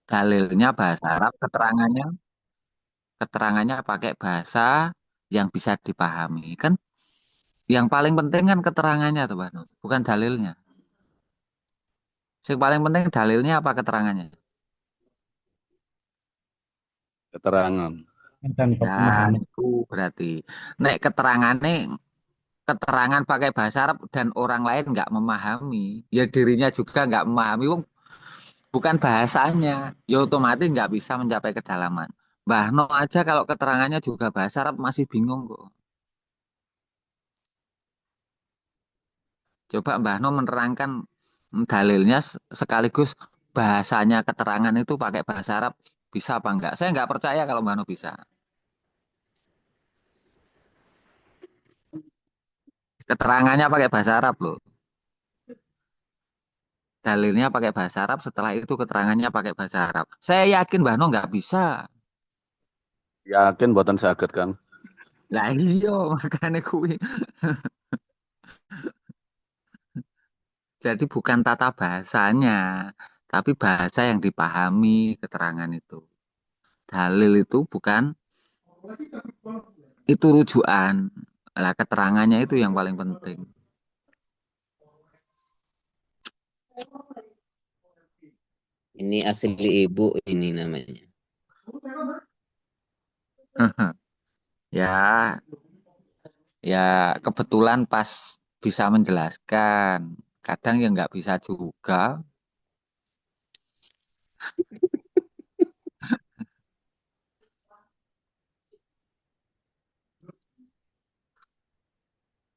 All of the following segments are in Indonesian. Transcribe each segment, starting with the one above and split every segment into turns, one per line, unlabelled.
Dalilnya bahasa Arab, keterangannya pakai bahasa yang bisa dipahami. Kan yang paling penting kan keterangannya tuh, Bang. Bukan dalilnya. Yang paling penting dalilnya apa keterangannya?
Keterangan.
Tanpa
Ya,
pemahaman.
itu berarti. Nek keterangan pakai bahasa Arab dan orang lain nggak memahami, ya dirinya juga nggak memahami. Wong, bukan bahasanya, ya otomatis nggak bisa mencapai kedalaman. Mbah No aja kalau keterangannya juga bahasa Arab masih bingung kok. Coba Mbah No menerangkan dalilnya sekaligus bahasanya keterangan itu pakai bahasa Arab bisa apa enggak? Saya nggak percaya kalau Mbah No bisa. Keterangannya pakai bahasa Arab loh. Dalilnya pakai bahasa Arab, setelah itu keterangannya pakai bahasa Arab. Saya yakin Mbah No nggak bisa.
Yakin buatan saged kan?
Lah iya, makanya kuwi. Jadi bukan tata bahasanya, tapi bahasa yang dipahami keterangan itu. Dalil itu bukan, itu rujukan. Lah keterangannya itu yang paling penting.
Ini asli ibu ini namanya.
Ya, ya kebetulan pas bisa menjelaskan. Kadang ya nggak bisa juga.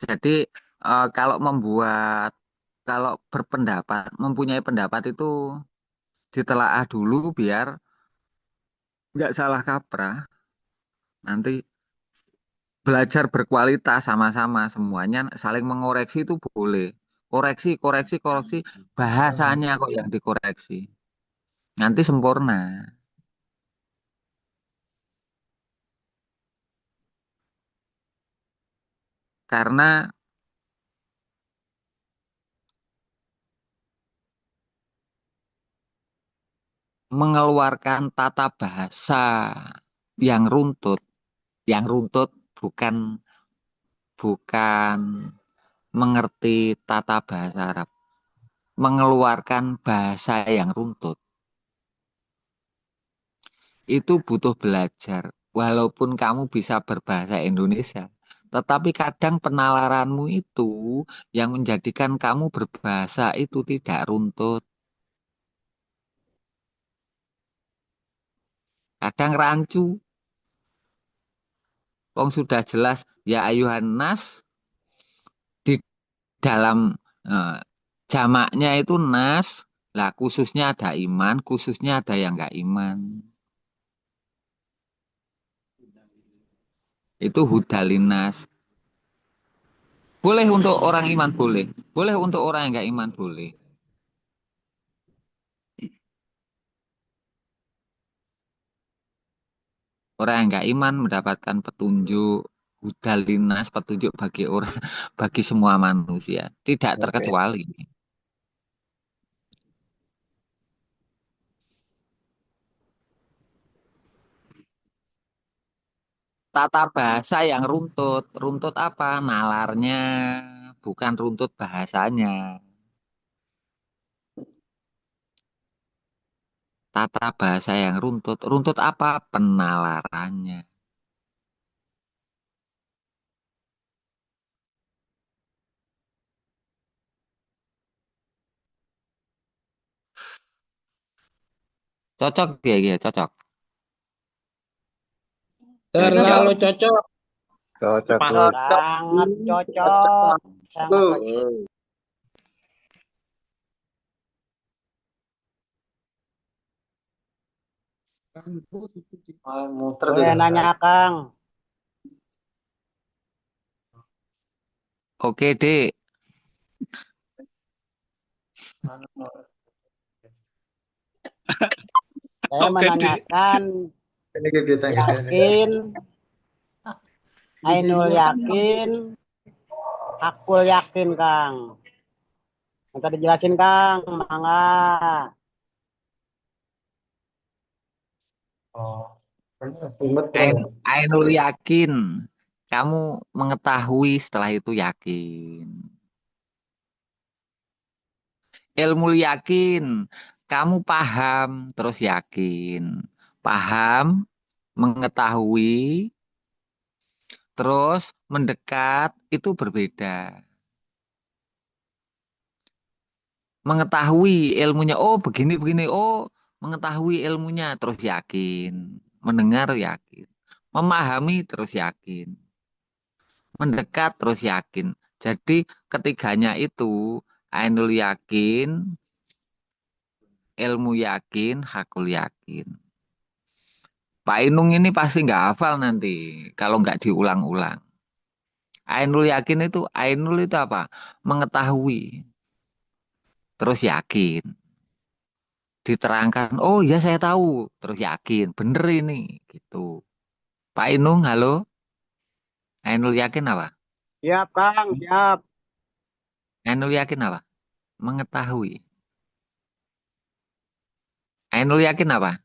Jadi kalau berpendapat, mempunyai pendapat itu ditelaah dulu biar nggak salah kaprah. Nanti belajar berkualitas sama-sama semuanya saling mengoreksi itu boleh. Koreksi, koreksi, koreksi. Bahasanya kok yang dikoreksi. Nanti sempurna. Karena mengeluarkan tata bahasa yang runtut, yang runtut bukan bukan mengerti tata bahasa Arab, mengeluarkan bahasa yang runtut itu butuh belajar. Walaupun kamu bisa berbahasa Indonesia, tetapi kadang penalaranmu itu yang menjadikan kamu berbahasa itu tidak runtut. Kadang rancu, wong sudah jelas ya ayuhan nas di dalam eh, jamaknya itu nas, lah khususnya ada iman, khususnya ada yang nggak iman. Itu hudalinas. Boleh untuk orang iman boleh, boleh untuk orang yang nggak iman boleh. Orang yang nggak iman mendapatkan petunjuk hudalinas, petunjuk bagi orang, bagi semua manusia, tidak
Oke.
terkecuali. Tata bahasa yang runtut, runtut apa? Nalarnya, bukan runtut bahasanya. Tata bahasa yang runtut, runtut apa? Penalarannya. Cocok dia, ya, cocok.
Cocok.
Terlalu cocok.
Cocok
Pas
tuh.
sangat cocok. Sangat cocok.
Muter
Boleh
juga.
nanya, Kang.
Oke, Dek.
Saya menanyakan,
Ini kegiatan kita.
yakin, Ainul yakin, aku yakin, Kang. Minta dijelasin, Kang. Mangga.
Ainul yakin. Kamu mengetahui setelah itu yakin. Ilmu yakin. Kamu paham terus yakin. Paham, mengetahui, terus mendekat itu berbeda. Mengetahui ilmunya, oh begini-begini, oh mengetahui ilmunya terus yakin. Mendengar yakin. Memahami terus yakin. Mendekat terus yakin. Jadi ketiganya itu ainul yakin, ilmu yakin, hakul yakin. Pak Inung ini pasti nggak hafal nanti kalau nggak diulang-ulang. Ainul yakin itu, ainul itu apa? Mengetahui, terus yakin. Diterangkan, oh ya saya tahu, terus yakin, bener ini, gitu. Pak Inung, halo, ainul yakin apa?
Siap, Kang. Siap.
Ainul yakin apa? Mengetahui. Ainul yakin apa?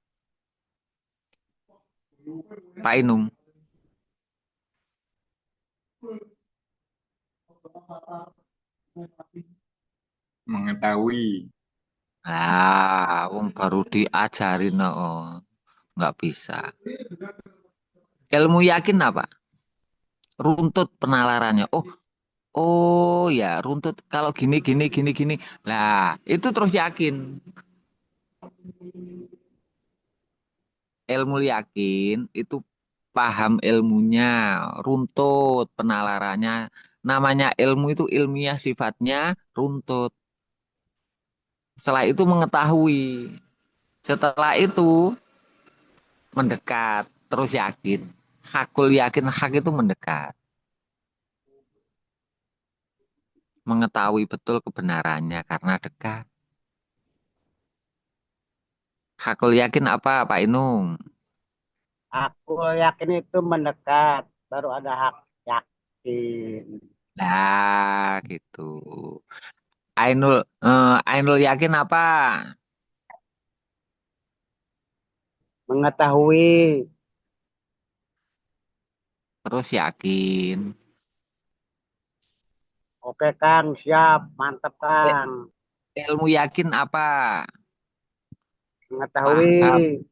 Pak Inung.
Mengetahui.
Wong baru diajarin, oh, nggak bisa. Ilmu yakin apa? Runtut penalarannya. Oh, oh ya, runtut kalau gini gini gini gini. Lah, itu terus yakin. Ilmu yakin itu paham ilmunya, runtut penalarannya. Namanya ilmu itu ilmiah sifatnya runtut. Setelah itu mengetahui. Setelah itu mendekat, terus yakin. Hakul yakin, hak itu mendekat. Mengetahui betul kebenarannya karena dekat. Hakul yakin apa, Pak Inung?
Aku yakin itu mendekat. Baru ada hak yakin.
Nah, gitu. Ainul yakin apa?
Mengetahui.
Terus yakin.
Oke, Kang. Siap. Mantap,
Eh,
Kang.
ilmu yakin apa? Paham,
Mengetahui.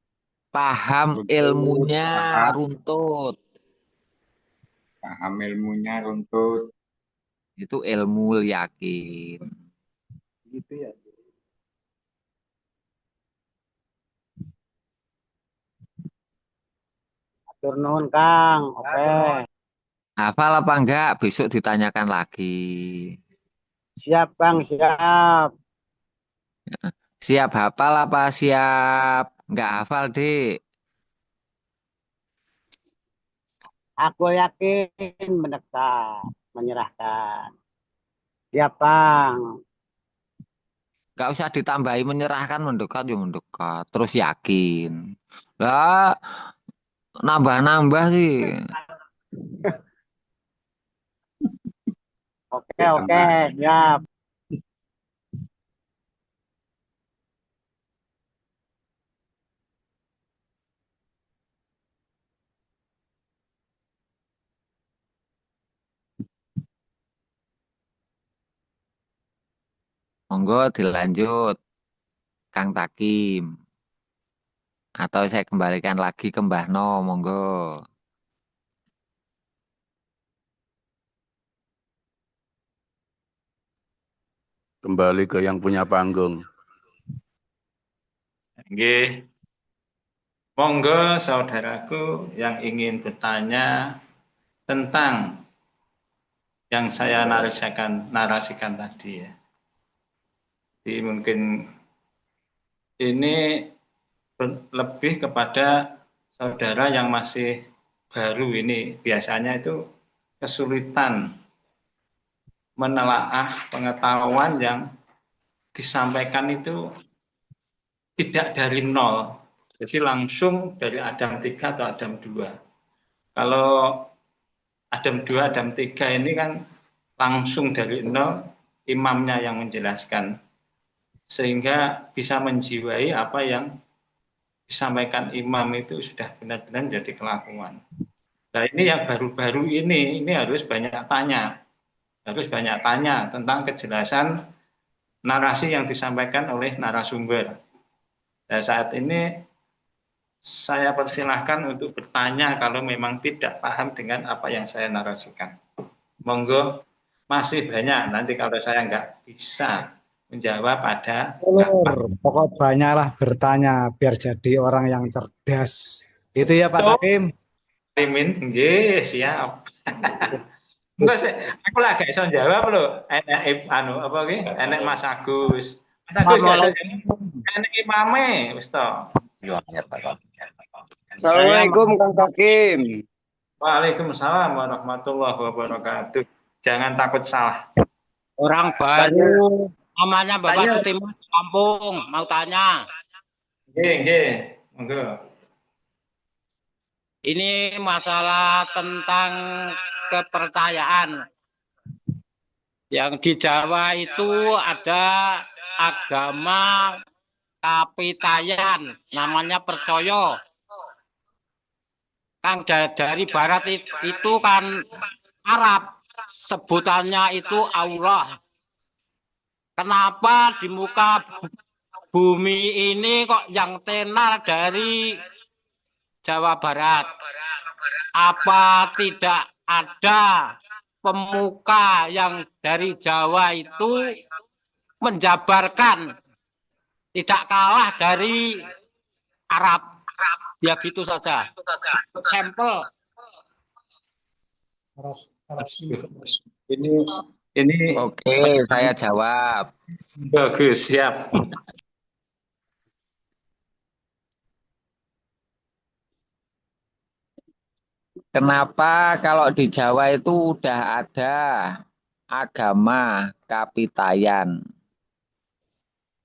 paham
Runtut.
ilmunya
Paham.
runtut.
Paham ilmunya runtut.
Itu ilmu yakin.
Gitu ya.
Atur nuhun, Kang. Oke.
Hafal apa enggak? Besok ditanyakan lagi.
Siap, Kang. Siap.
Siap hafal apa siap? Enggak hafal, Dik.
Aku yakin mendekat. Menyerahkan. Siap, Kang.
Enggak usah ditambahi menyerahkan mendekat ya mendekat. Terus yakin. Lah, nambah-nambah sih.
Oke, oke. Siap.
Monggo dilanjut, Kang Takim. Atau saya kembalikan lagi ke Mbah No, monggo.
Kembali ke yang punya panggung.
Nggih, monggo saudaraku yang ingin bertanya tentang yang saya narasikan tadi ya. Jadi mungkin ini lebih kepada saudara yang masih baru ini. Biasanya itu kesulitan menelaah pengetahuan yang disampaikan itu tidak dari nol. Jadi langsung dari Adam 3 atau Adam 2. Kalau Adam 2, Adam 3 ini kan langsung dari nol, imamnya yang menjelaskan. Sehingga bisa menjiwai apa yang disampaikan imam itu sudah benar-benar menjadi kelakuan. Nah ini yang baru-baru ini harus banyak tanya tentang kejelasan narasi yang disampaikan oleh narasumber. Nah, saat ini saya persilahkan untuk bertanya kalau memang tidak paham dengan apa yang saya narasikan. Monggo, masih banyak. Nanti kalau saya nggak bisa menjawab ada
Pokok banyaklah bertanya biar jadi orang yang cerdas. Itu ya Pak Takim.
Rimin, nggih, siap. Enggak sih, aku lagi iso jawab lho. Enek apa ki? Enek Mas Agus. Mas Agus gak iso jawab. Enek imame wis to.
Assalamualaikum Kang Takim.
Waalaikumsalam warahmatullahi wabarakatuh. Jangan takut salah.
Orang baru namanya Bapak Sutimah di kampung, mau tanya.
Nggih, monggo.
Ini masalah tentang kepercayaan. Yang di Jawa itu ada agama Kapitayan, namanya percaya. Kang dari barat itu kan Arab, sebutannya itu Allah. Kenapa di muka bumi ini kok yang tenar dari Jawa Barat? Apa tidak ada pemuka yang dari Jawa itu menjabarkan tidak kalah dari Arab? Ya gitu saja. Sampel.
Ini
Oke, saya jawab.
bagus, siap.
Kenapa kalau di Jawa itu udah ada agama Kapitayan?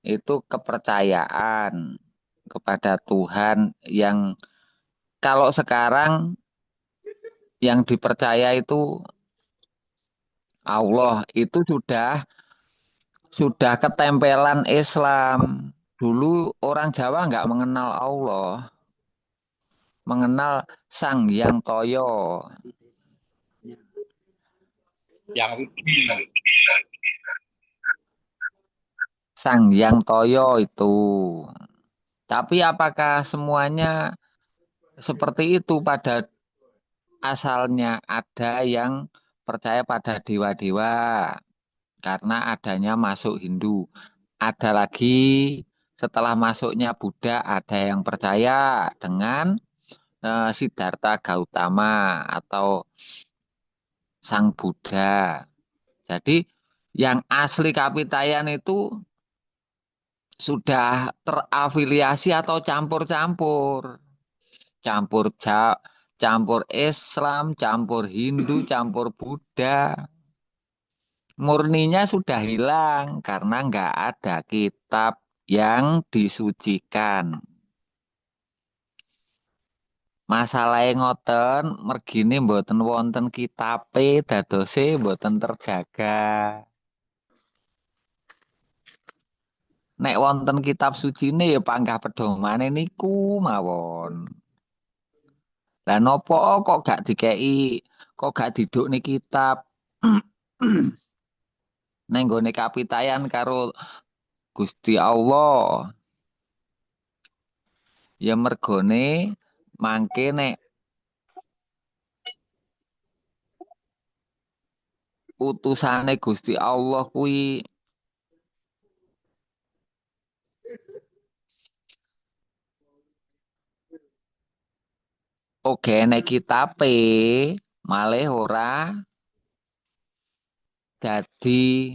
Itu kepercayaan kepada Tuhan yang kalau sekarang yang dipercaya itu Allah, itu sudah ketempelan Islam. Dulu orang Jawa nggak mengenal Allah, mengenal Sang Hyang Toyo. Sang Hyang Toyo itu. Tapi apakah semuanya seperti itu pada asalnya? Ada yang percaya pada dewa-dewa karena adanya masuk Hindu. Ada lagi setelah masuknya Buddha, ada yang percaya dengan Siddhartha Gautama atau Sang Buddha. Jadi yang asli Kapitayan itu sudah terafiliasi atau campur-campur. Campur Islam, campur Hindu, campur Buddha. Murninya sudah hilang karena nggak ada kitab yang disucikan. Masalahnya ngoten, mergine mboten wonten kitabe dadose mboten terjaga. Nek wonten kitab sucine ya panggah pedomane niku mawon. Lah nopo kok gak dikei, kok gak didukne kitab. Neng nggone Kapitayan karo Gusti Allah. Ya mergone mangke nek utusane Gusti Allah kuwi oke nek kitabe malih ora dadi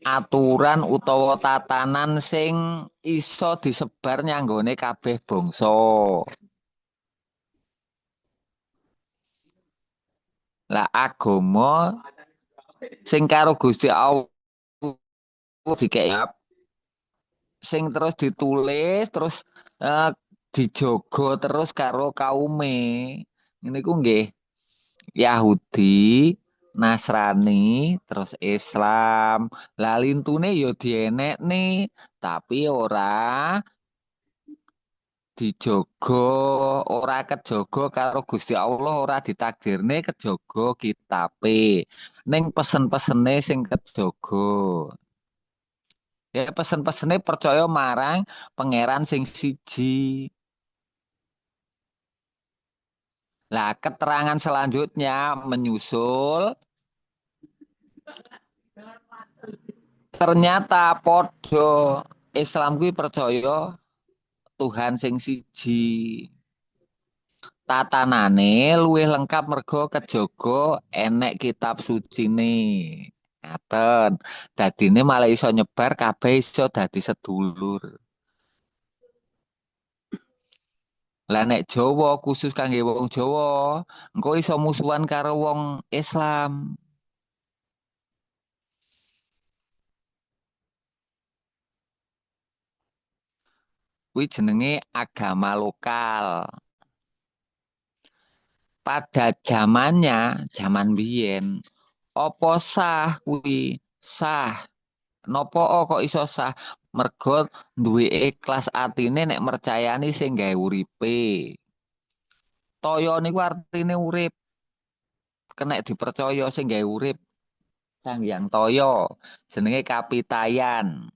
aturan utawa tatanan sing iso disebar nyanggone kabeh bangsa. Lah agama sing karo Gusti Allah dikek sing terus ditulis terus dijogo terus karo kaume. Niku nggih Yahudi, Nasrani, terus Islam. Lah lintune ya dienekne, tapi ora dijogo ora kejogo karo Gusti Allah, ora ditakdirne kejogo kitabe. Ning pesen-pesene sing kejogo. Ya pesen-pesene percaya marang pangeran sing siji. Lah keterangan selanjutnya menyusul ternyata podo Islam kuwi percaya Tuhan sing siji. Tatanane luwih lengkap mergo kejaga enek kitab sucine. Ngaten. Dadine malah iso nyebar kabeh iso dadi sedulur. Lah nek Jawa khusus kangge wong Jawa, engko iso musuhan karo wong Islam. Kuwi jenenge agama lokal. Pada zamannya, zaman biyen, apa sah kuwi? Sah. Napa kok iso sah? Mergo duwe ikhlas atine nek mercayani sing gawe uripe. Toya niku artine urip. Kena dipercaya sing gawe urip. Sangyang Toya. Jenenge kapitayan.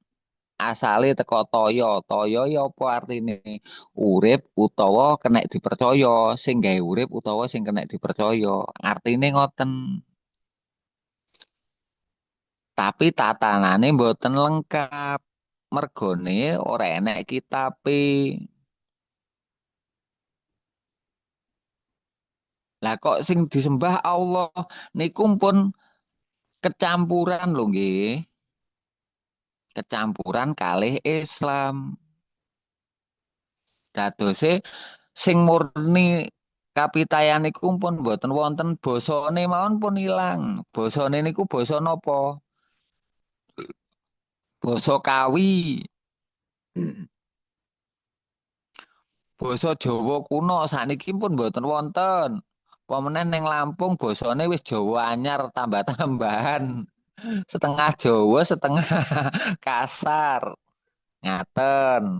Asale teko toya. Toya ya apa artine? Urip utawa kena dipercaya. Sing gawe urip utawa sing kena dipercaya. Artine ngoten. Tapi tatanane mboten lengkap. Mergone ora enek kitabe. Lah kok sing disembah Allah niku pun kecampuran lho nggih. Kecampuran kalih Islam. Dadose sing murni kapitayan niku pun mboten wonten basane mawon pun ilang. Basane niku basa napa? Basa Kawi. Basa Jawa kuno sakniki pun mboten wonten. Pemenen ning Lampung basane wis Jawa anyar tambah-tambahan. Setengah Jawa, setengah kasar. Ngaten.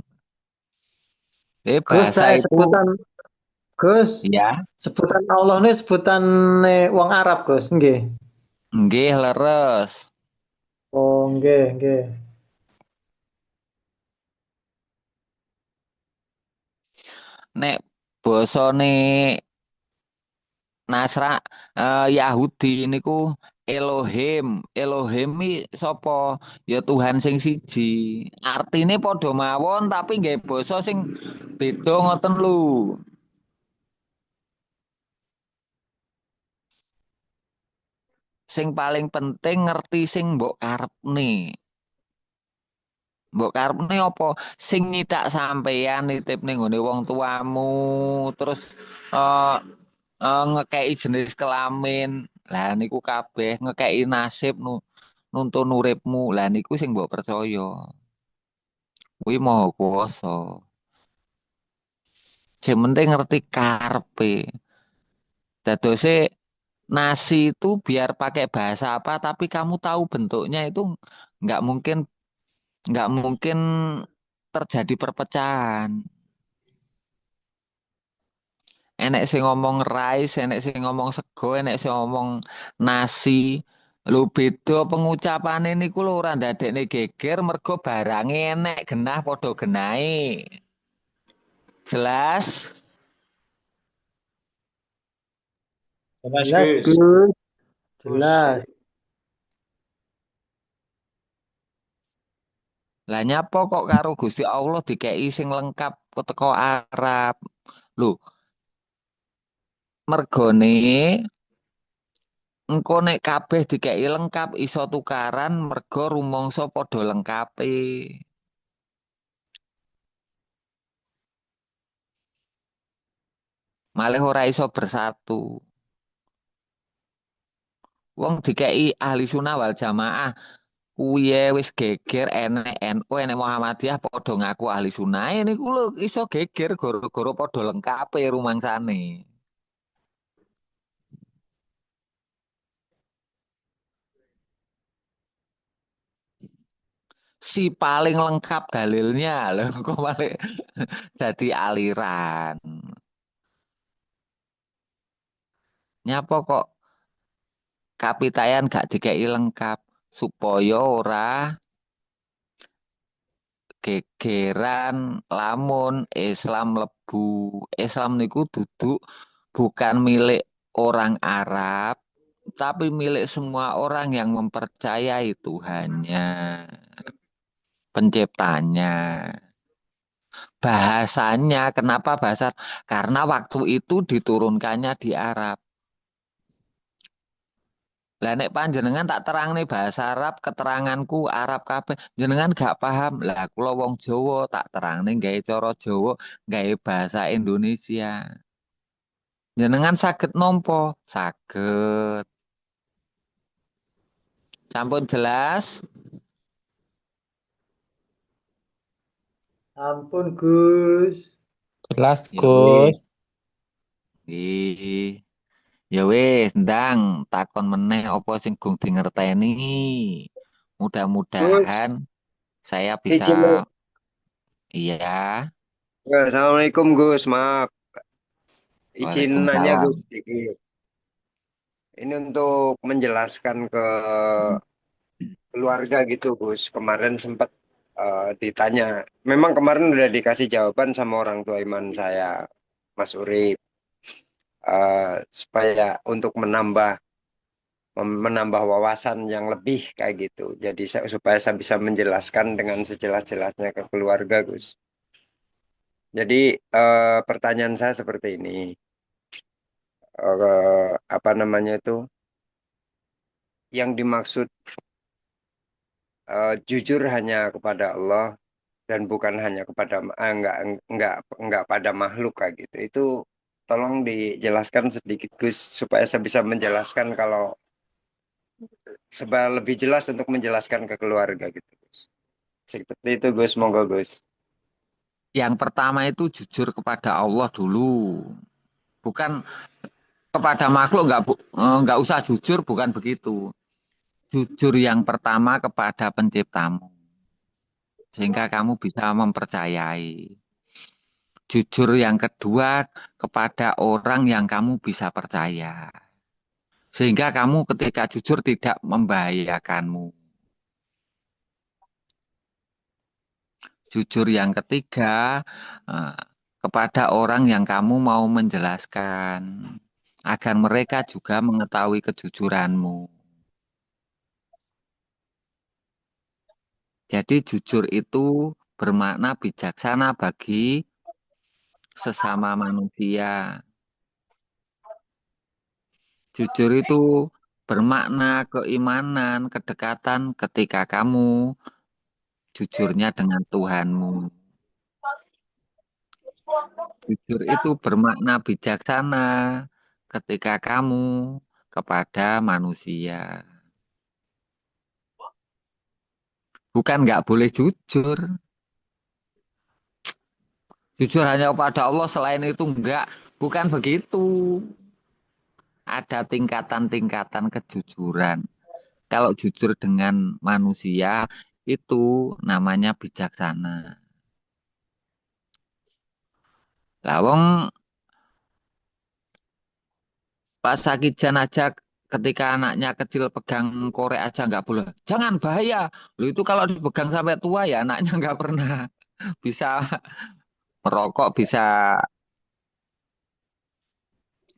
Gus,
Bahasa
saya
itu
sebutan Gus,
ya,
sebutan Allah ini sebutan wong Arab, Gus, nggih.
nggih leres.
Oh, nggih, nggih.
Nek basane Nasra Yahudi niku Elohim. Elohim sapa? Ya Tuhan sing siji. Artine padha mawon tapi nggih basa sing beda ngoten lho. Sing paling penting ngerti sing mbok karepne. Mbok karepne apa? Sing nyitak sampeyan nitip ning nggone wong tuamu, terus eh ngekei jenis kelamin. Lah niku kabeh ngekei nasib nuntun uripmu. Lah niku sing mbok percaya. Kuwi maha kuwasa. Sing penting ngerti karepe. Dadose nasi itu biar pakai bahasa apa tapi kamu tahu bentuknya itu nggak mungkin nggak mungkin terjadi perpecahan. Enek sing ngomong rice, enek sing ngomong sego, enek sing ngomong nasi. Lho beda pengucapane niku lho ora ndadekne geger mergo barange enek genah padha genahe. Jelas?
Jelas,
Jelas,
Gus.
Gus. Jelas.
Lah nyapa kok karo Gusti Allah dikei sing lengkap teko Arab. Lho, mergone engko nek kabeh dikei lengkap iso tukaran mergo rumangsa padha lengkape. Malih ora iso bersatu. Wong dikei ahli sunnah wal jamaah kuwi wis geger enek NU enek Muhammadiyah padha ngaku ahli sunnah. Niku lho iso geger gara-gara padha lengkape rumangsane. si paling lengkap dalilnya loh kok malah jadi aliran. Nyapa kok kapitayan gak dikei lengkap supaya ora gegeran lamun Islam lebu. Islam niku duduk bukan milik orang Arab, tapi milik semua orang yang mempercayai Tuhannya, penciptanya. Bahasanya, kenapa bahasa? Karena waktu itu diturunkannya di Arab. Lah nek panjenengan tak terang nih bahasa Arab, keteranganku Arab kabeh, jenengan gak paham. Lah kula wong Jawa tak terang nih gawe cara Jawa, gawe bahasa Indonesia. Jenengan saged nompo, saged. Sampun jelas?
Ampun, Gus.
Jelas,
Ya
Gus.
wis. Ih, ya wis, ndang takon meneh apa sing gung dingerteni.
Gus,
Mudah-mudahan saya bisa
izin.
iya.
Ya, Assalamualaikum Gus, maaf. Izin nanya
Waalaikumsalam.
Gus sedikit. Ini untuk menjelaskan ke keluarga gitu Gus. Kemarin sempat ditanya. Memang kemarin udah dikasih jawaban sama orang tua iman saya, Mas Urip. Supaya untuk menambah wawasan yang lebih kayak gitu. Jadi supaya saya bisa menjelaskan dengan sejelas-jelasnya ke keluarga Gus. Jadi pertanyaan saya seperti ini. Apa namanya itu yang dimaksud jujur hanya kepada Allah dan bukan hanya kepada enggak pada makhluk kayak gitu. Itu tolong dijelaskan sedikit Gus supaya saya bisa menjelaskan kalau lebih jelas untuk menjelaskan ke keluarga gitu Gus. Seperti itu Gus, monggo Gus.
Yang pertama itu jujur kepada Allah dulu. Bukan kepada makhluk nggak usah jujur, bukan begitu. Jujur yang pertama kepada penciptamu. Sehingga kamu bisa mempercayai. Jujur yang kedua kepada orang yang kamu bisa percaya. Sehingga kamu ketika jujur tidak membahayakanmu. Jujur yang ketiga kepada orang yang kamu mau menjelaskan. Agar mereka juga mengetahui kejujuranmu. Jadi jujur itu bermakna bijaksana bagi sesama manusia. Jujur itu bermakna keimanan, kedekatan ketika kamu jujurnya dengan Tuhanmu. Jujur itu bermakna bijaksana ketika kamu kepada manusia. Bukan nggak boleh jujur. Jujur hanya kepada Allah, selain itu enggak. Bukan begitu. Ada tingkatan-tingkatan kejujuran. Kalau jujur dengan manusia, itu namanya bijaksana. Lawang Pak Sakijan aja ketika anaknya kecil pegang korek aja nggak boleh. Jangan bahaya. Lu itu kalau dipegang sampai tua ya anaknya nggak pernah bisa merokok, bisa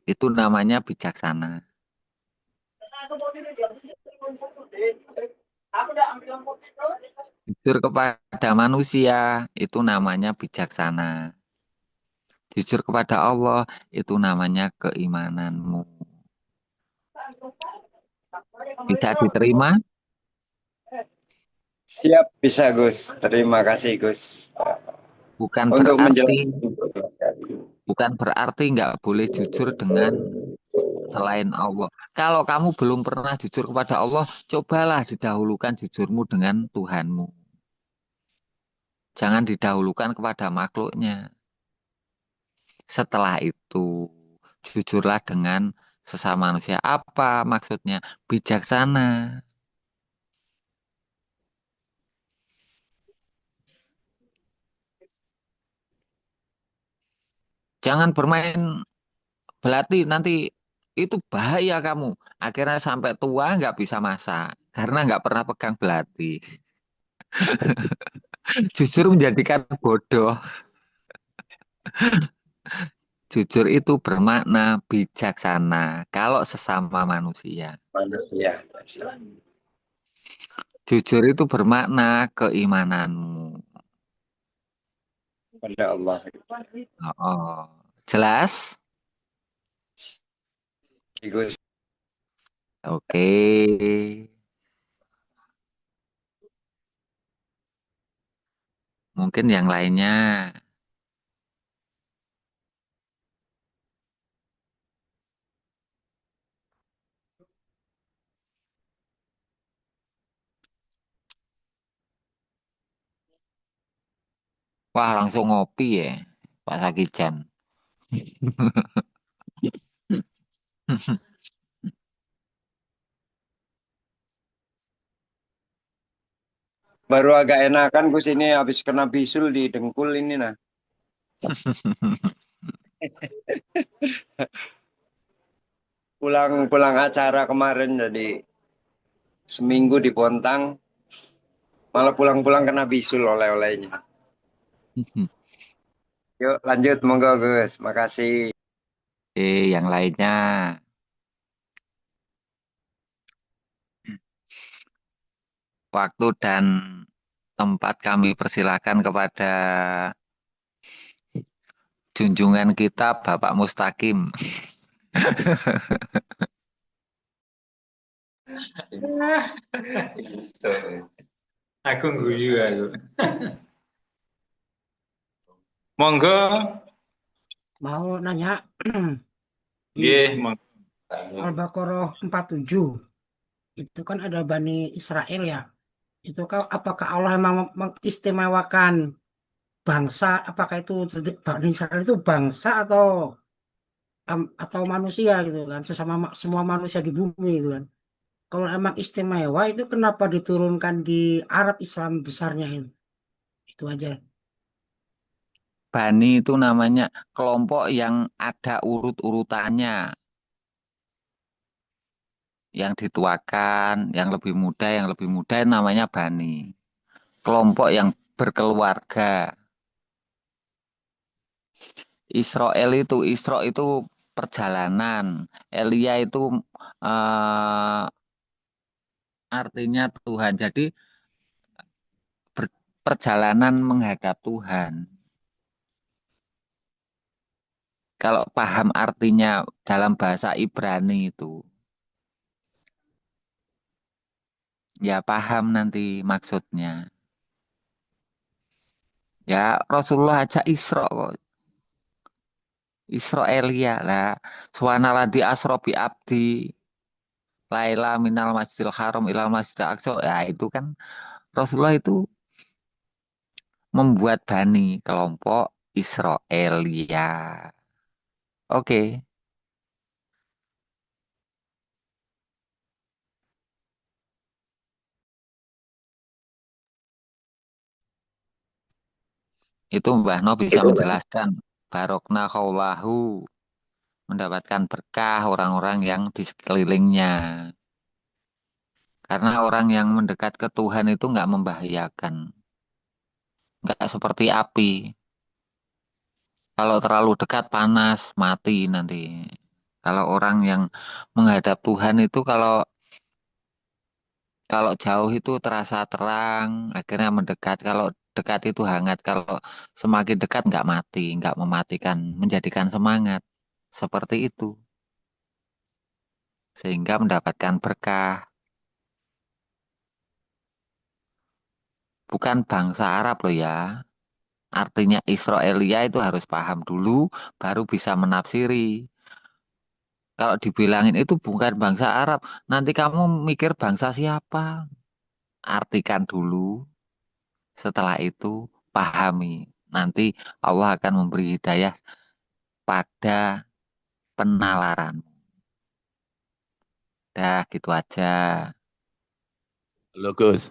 itu namanya bijaksana. Jujur kepada manusia itu namanya bijaksana. Jujur kepada Allah itu namanya keimananmu. Bisa diterima?
Siap, bisa Gus. Terima kasih Gus.
Bukan
Untuk
berarti
menjelaskan.
bukan berarti nggak boleh jujur dengan selain Allah. Kalau kamu belum pernah jujur kepada Allah, cobalah didahulukan jujurmu dengan Tuhanmu. Jangan didahulukan kepada makhluknya. Setelah itu, jujurlah dengan sesama manusia. Apa maksudnya? Bijaksana. Jangan bermain belati, nanti itu bahaya kamu. Akhirnya sampai tua nggak bisa masak karena nggak pernah pegang belati. Jujur menjadikan bodoh. Jujur itu bermakna bijaksana kalau sesama manusia.
Manusia.
Jujur itu bermakna keimananmu.
Pada Allah.
Oh, oh. Jelas?
Gus.
Oke. Mungkin yang lainnya. Wah, langsung ngopi ya, Pak Sakijan.
Baru agak enakan Gus ini habis kena bisul di dengkul ini nah. Pulang acara kemarin jadi seminggu di Bontang malah pulang-pulang kena bisul oleh-olehnya. Yuk lanjut monggo Gus. Makasih.
Yang lainnya. Waktu dan tempat kami persilakan kepada junjungan kita Bapak Mustaqim.
Aku guyu aku. Monggo,
Mau nanya, di
nggih, monggo.
Al-Baqarah 47 itu kan ada Bani Israel ya. Itu kan apakah Allah memang mengistimewakan bangsa? Apakah itu Bani Israel itu bangsa atau manusia gitu kan? Sesama semua manusia di bumi gitu kan. Kalau emang istimewa itu kenapa diturunkan di Arab Islam besarnya itu? Itu aja.
Bani itu namanya kelompok yang ada urut-urutannya. Yang dituakan, yang lebih muda namanya Bani. Kelompok yang berkeluarga. Isra itu perjalanan. Elia itu eh, artinya Tuhan. Jadi perjalanan menghadap Tuhan. Kalau paham artinya dalam bahasa Ibrani itu, ya paham nanti maksudnya. Ya Rasulullah aja Isra kok. Isra Elia lah. Subhanalladzi asra bi abdi laila minal masjidil haram ilal masjidil aqsa. Ya itu kan Rasulullah itu membuat bani kelompok Israelia. Oke, itu Mbah No bisa menjelaskan. Barokna kaulahu mendapatkan berkah orang-orang yang di sekelilingnya. Karena orang yang mendekat ke Tuhan itu nggak membahayakan. Nggak seperti api. Kalau terlalu dekat panas, mati nanti. Kalau orang yang menghadap Tuhan itu kalau kalau jauh itu terasa terang, akhirnya mendekat. Kalau dekat itu hangat. Kalau semakin dekat nggak mati, nggak mematikan, menjadikan semangat. Seperti itu. Sehingga mendapatkan berkah. Bukan bangsa Arab loh ya. Artinya Israelia itu harus paham dulu, baru bisa menafsiri. Kalau dibilangin itu bukan bangsa Arab, nanti kamu mikir bangsa siapa? Artikan dulu, setelah itu pahami. Nanti Allah akan memberi hidayah pada penalaran. Dah, gitu aja.
Halo Gus.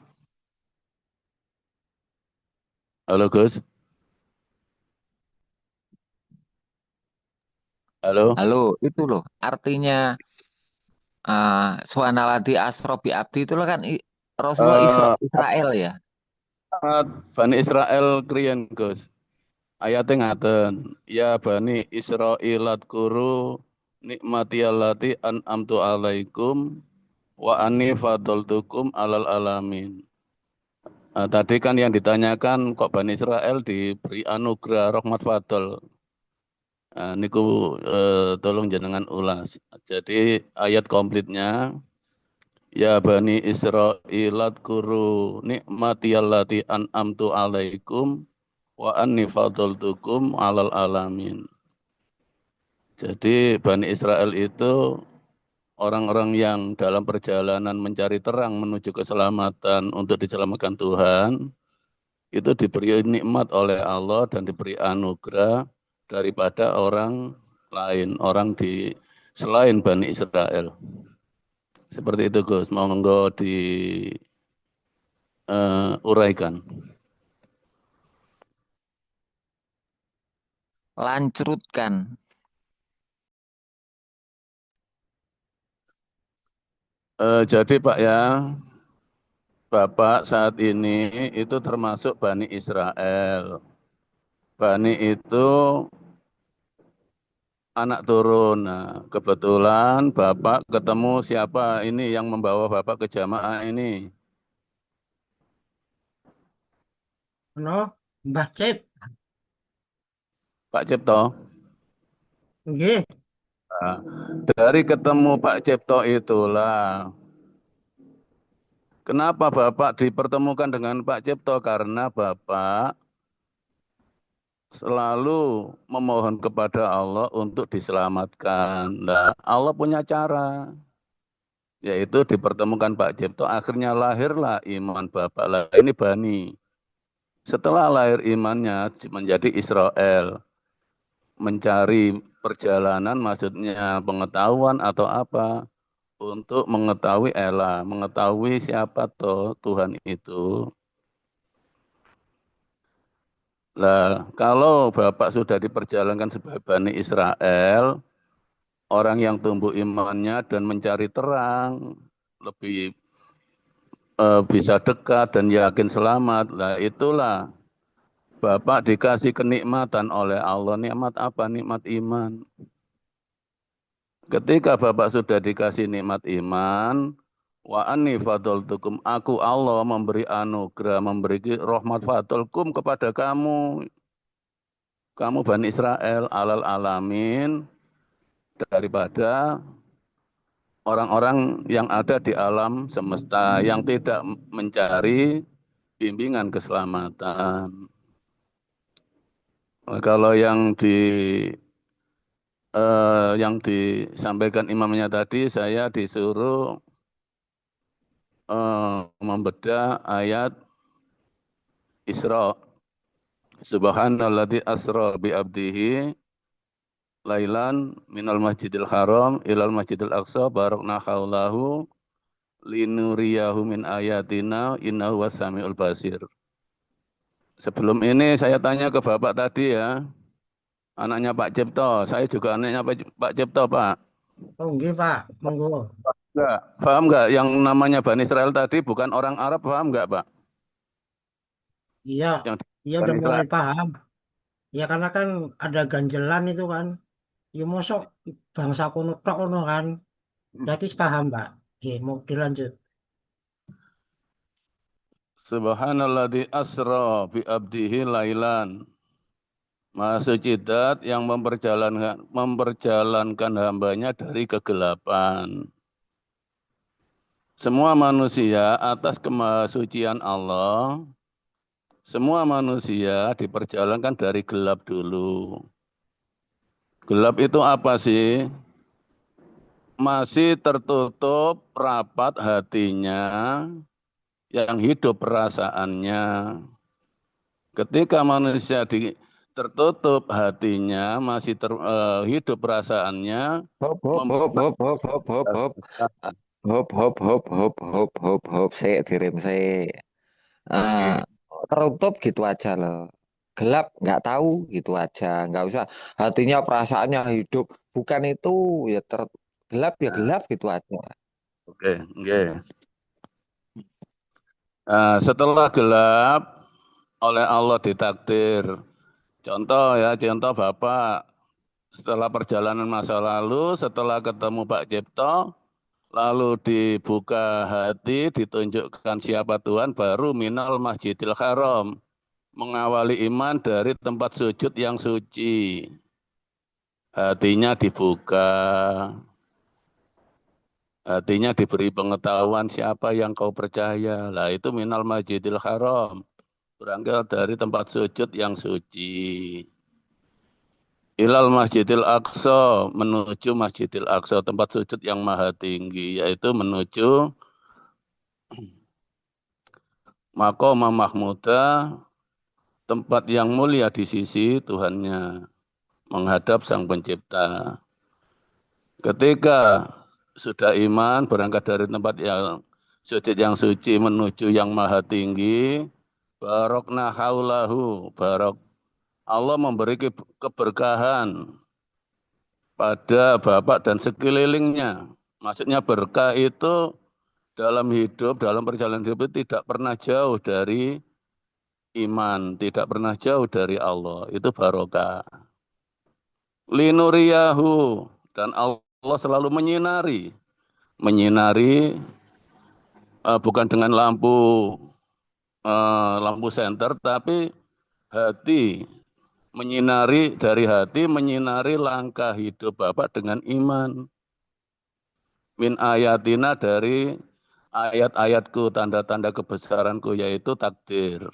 Halo Gus. Halo.
Halo, itu loh artinya Subhanalladzi asra bi abdi itu kan Rasulullah
Eh,
Israel ya.
Bani Israel kriyen Gus. Ayatnya ngaten, ya Bani Israilat kuru nikmati allati an'amtu alaikum wa anni fadoltukum alal alamin. Tadi kan yang ditanyakan kok Bani Israel diberi anugerah rahmat fadl. Niku tolong jenengan ulas. Jadi ayat komplitnya ya Bani Israilat kuru nikmati allati an'amtu alaikum wa anni fadoltukum alal alamin. Jadi Bani Israel itu orang-orang yang dalam perjalanan mencari terang menuju keselamatan untuk diselamatkan Tuhan, itu diberi nikmat oleh Allah dan diberi anugerah daripada orang lain, orang di selain Bani Israel. Seperti itu Gus, monggo di uraikan.
Lancurutkan.
Jadi Pak ya, Bapak saat ini itu termasuk Bani Israel. Bani itu anak turun. Nah, kebetulan Bapak ketemu siapa ini yang membawa Bapak ke jamaah ini?
No, Mbah Cep.
Pak Cipto.
Nggih.
Nah, dari ketemu Pak Cipto itulah, kenapa Bapak dipertemukan dengan Pak Cipto? Karena Bapak selalu memohon kepada Allah untuk diselamatkan. Nah, Allah punya cara, yaitu dipertemukan Pak Cipto, akhirnya lahirlah iman Bapak. Lah, ini Bani. Setelah lahir imannya menjadi Israel, mencari perjalanan maksudnya pengetahuan atau apa, untuk mengetahui Ella, mengetahui siapa toh Tuhan itu. Lah, kalau Bapak sudah diperjalankan sebagai Bani Israel, orang yang tumbuh imannya dan mencari terang, lebih bisa dekat dan yakin selamat. Lah itulah Bapak dikasih kenikmatan oleh Allah. Nikmat apa? Nikmat iman. Ketika Bapak sudah dikasih nikmat iman, wa anni fadoltukum, aku Allah memberi anugerah, memberi rahmat fadolkum kepada kamu. Kamu Bani Israel alal alamin, daripada orang-orang yang ada di alam semesta yang tidak mencari bimbingan keselamatan. Kalau yang disampaikan imamnya tadi, saya disuruh membedah ayat Isra. Subhanalladzi asra bi abdihi lailan minal masjidil haram ilal masjidil aqsa barakna haulahu linuriyahu min ayatina innahu wasamiul basir. Sebelum ini saya tanya ke Bapak tadi ya, anaknya Pak Cipto, saya juga anaknya Pak Cipto, Pak.
Oh, nggih, Pak. Monggo.
Enggak, paham enggak yang namanya Bani Israel tadi bukan orang Arab, paham enggak, Pak?
Iya,
Yang
iya udah
Bani
mulai
Israel.
paham. Ya karena kan ada ganjelan itu kan. Ya mosok bangsa kuno tok ngono kan. Jadi paham, Pak. Oke, mau dilanjut.
Subhanalladzi asra bi abdihi lailan. Maha suci Dat yang memperjalankan hambanya dari kegelapan. Semua manusia atas kemahasucian Allah, semua manusia diperjalankan dari gelap dulu. Gelap itu apa sih? Masih tertutup rapat hatinya, yang hidup perasaannya. Ketika manusia tertutup hatinya, masih hidup perasaannya.
Hop hop hop hop hop hop hop hop hop hop hop hop hop hop hop saya direm saya tertutup gitu aja loh. gelap nggak tahu gitu aja, nggak usah hatinya perasaannya hidup, bukan itu, ya gelap ya
Nah,
gelap gitu aja.
oke, oke. Setelah gelap oleh Allah ditakdir. Contoh ya, contoh Bapak setelah perjalanan masa lalu, setelah ketemu Pak Cipto, lalu dibuka hati, ditunjukkan siapa Tuhan, baru minal masjidil haram. Mengawali iman dari tempat sujud yang suci. Hatinya dibuka, hatinya diberi pengetahuan siapa yang kau percaya. Lah itu minal masjidil haram. Berangkat dari tempat sujud yang suci. Ilal Masjidil Aqsa, menuju Masjidil Aqsa, tempat sujud yang maha tinggi, yaitu menuju Maqamah Mahmudah, tempat yang mulia di sisi Tuhannya, menghadap Sang Pencipta. Ketika sudah iman, berangkat dari tempat yang sujud yang suci menuju yang maha tinggi, barokna haulahu, barok Allah memberi keberkahan pada Bapak dan sekelilingnya. Maksudnya berkah itu dalam hidup, dalam perjalanan hidup itu tidak pernah jauh dari iman, tidak pernah jauh dari Allah. Itu barokah. Linuriyahu, dan Allah selalu menyinari. Menyinari bukan dengan lampu senter, tapi hati, menyinari dari hati, menyinari langkah hidup Bapak dengan iman. Min ayatina, dari ayat-ayatku, tanda-tanda kebesaranku, yaitu takdir.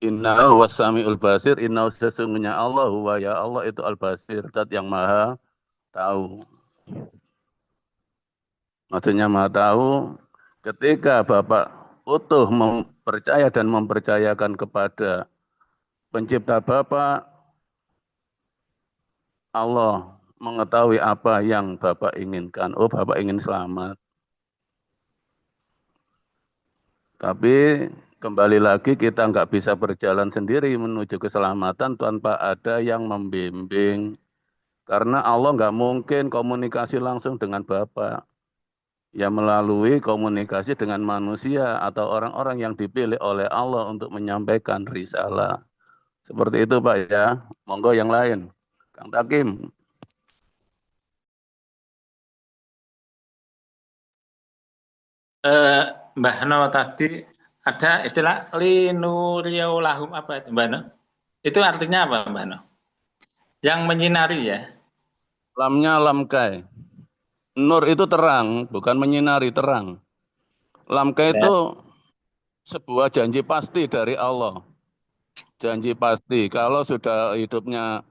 Inna wasami'ul basir, inna sesungguhnya Allah, huwa ya Allah itu al-basir, zat yang maha tahu. Maksudnya maha tahu, ketika Bapak utuh percaya dan mempercayakan kepada pencipta Bapak, Allah mengetahui apa yang Bapak inginkan. Oh, Bapak ingin selamat. Tapi kembali lagi kita nggak bisa berjalan sendiri menuju keselamatan tanpa ada yang membimbing. Karena Allah nggak mungkin komunikasi langsung dengan Bapak. Ya melalui komunikasi dengan manusia atau orang-orang yang dipilih oleh Allah untuk menyampaikan risalah. Seperti itu Pak ya. Monggo yang lain. Kang Takim.
Mbah No tadi ada istilah linuriyaulahum, apa itu Mbah No? Itu artinya apa Mbah No? Yang menyinari ya?
Lamnya lamkai. Nur itu terang, bukan menyinari, terang. Lamkai itu sebuah janji pasti dari Allah. Janji pasti. Kalau sudah hidupnya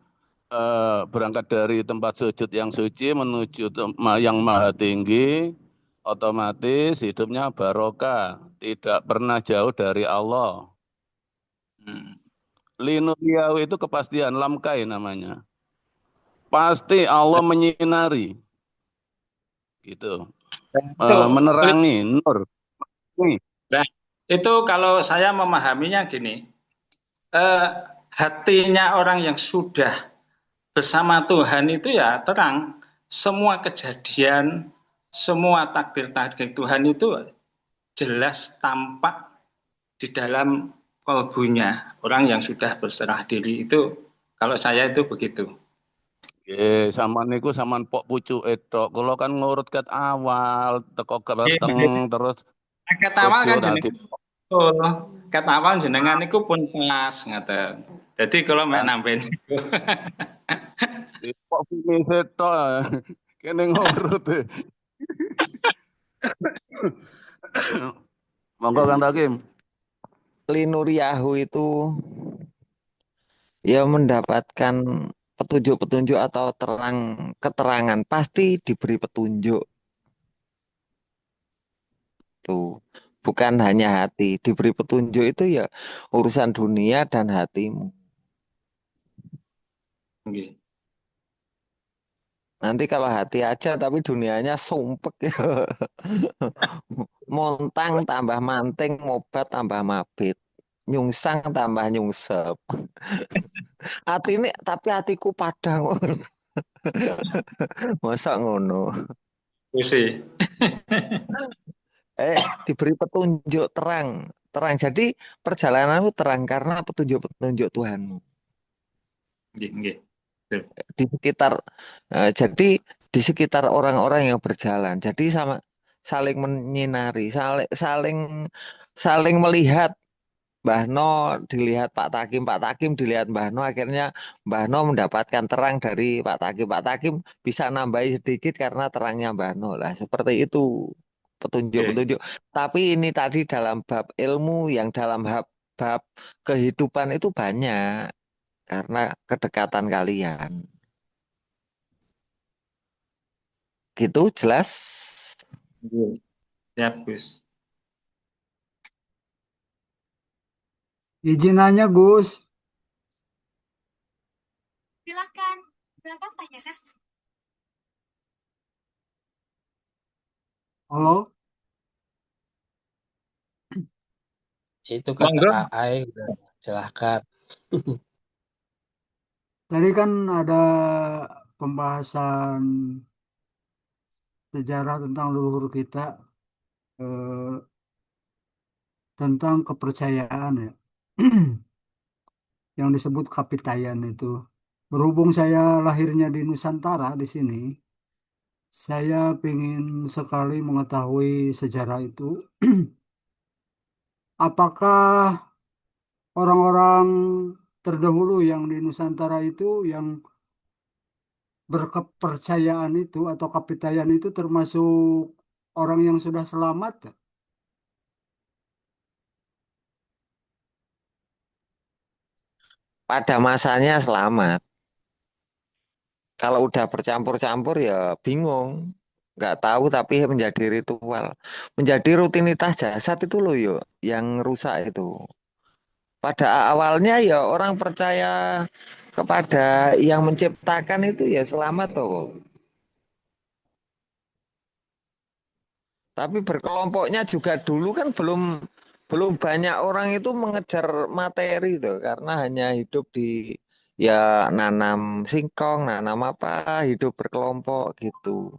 berangkat dari tempat sujud yang suci menuju yang maha tinggi, otomatis hidupnya barokah, tidak pernah jauh dari Allah. Linuriyahu itu kepastian, lamkai namanya. Pasti Allah menyinari. Gitu. Menerangi, nur.
Nah, itu kalau saya memahaminya gini, hatinya orang yang sudah bersama Tuhan itu ya terang. Semua kejadian, semua takdir-takdir Tuhan itu jelas tampak di dalam kalbunya. Orang yang sudah berserah diri itu, kalau saya itu begitu.
Saman niku saman pok pucuk edok. Kalau kan ngurut ket awal, teko keteng terus.
Ket awal kan ket awal jenengan niku pun pas ngaten. Jadi kalau mek nambahin niku.
Pok pilih edok. Kene ngurut. Monggo Kang Takim.
Linuriyahu itu ya mendapatkan petunjuk-petunjuk atau keterangan, pasti diberi petunjuk. Tuh, bukan hanya hati, diberi petunjuk itu ya urusan dunia dan hatimu. Nanti kalau hati aja tapi dunianya sumpek ya. Montang tambah manting, mobat tambah mabit. Nyungsang tambah nyungsep. Hati ini tapi hatiku padang. Masa ngono?
Itu sih.
Diberi petunjuk terang, terang. Jadi perjalananmu terang karena petunjuk-petunjuk Tuhanmu
Nggih, nggih. Betul.
di sekitar. Jadi di sekitar orang-orang yang berjalan. Jadi sama saling menyinari, saling saling saling melihat. Mbah No dilihat Pak Takim dilihat Mbah No, akhirnya Mbah No mendapatkan terang dari Pak Takim bisa nambahi sedikit karena terangnya Mbah No lah, seperti itu
Oke.
petunjuk-petunjuk. Tapi ini tadi dalam bab ilmu, yang dalam bab kehidupan itu banyak karena kedekatan kalian. Gitu jelas?
Nggih. Siap, Gus.
Izin nanya, Gus.
Silakan. Silakan Pak Yesus.
Halo,
Itu kata
Monggo.
Aing udah silahkan.
tadi kan ada pembahasan sejarah tentang leluhur kita, eh, tentang kepercayaan ya, yang disebut kapitayan itu. Berhubung saya lahirnya di Nusantara di sini, saya ingin sekali mengetahui sejarah itu. Apakah orang-orang terdahulu yang di Nusantara itu yang berkepercayaan itu atau kapitayan itu termasuk orang yang sudah selamat?
Pada masanya selamat. Kalau udah bercampur-campur ya bingung. Nggak tahu tapi menjadi ritual. Menjadi rutinitas jasad itu loh yo yang rusak itu. Pada awalnya ya orang percaya kepada yang menciptakan itu ya selamat toh. Tapi berkelompoknya juga dulu kan belum belum banyak orang itu mengejar materi tuh karena hanya hidup di ya nanam singkong, nanam apa, hidup berkelompok gitu.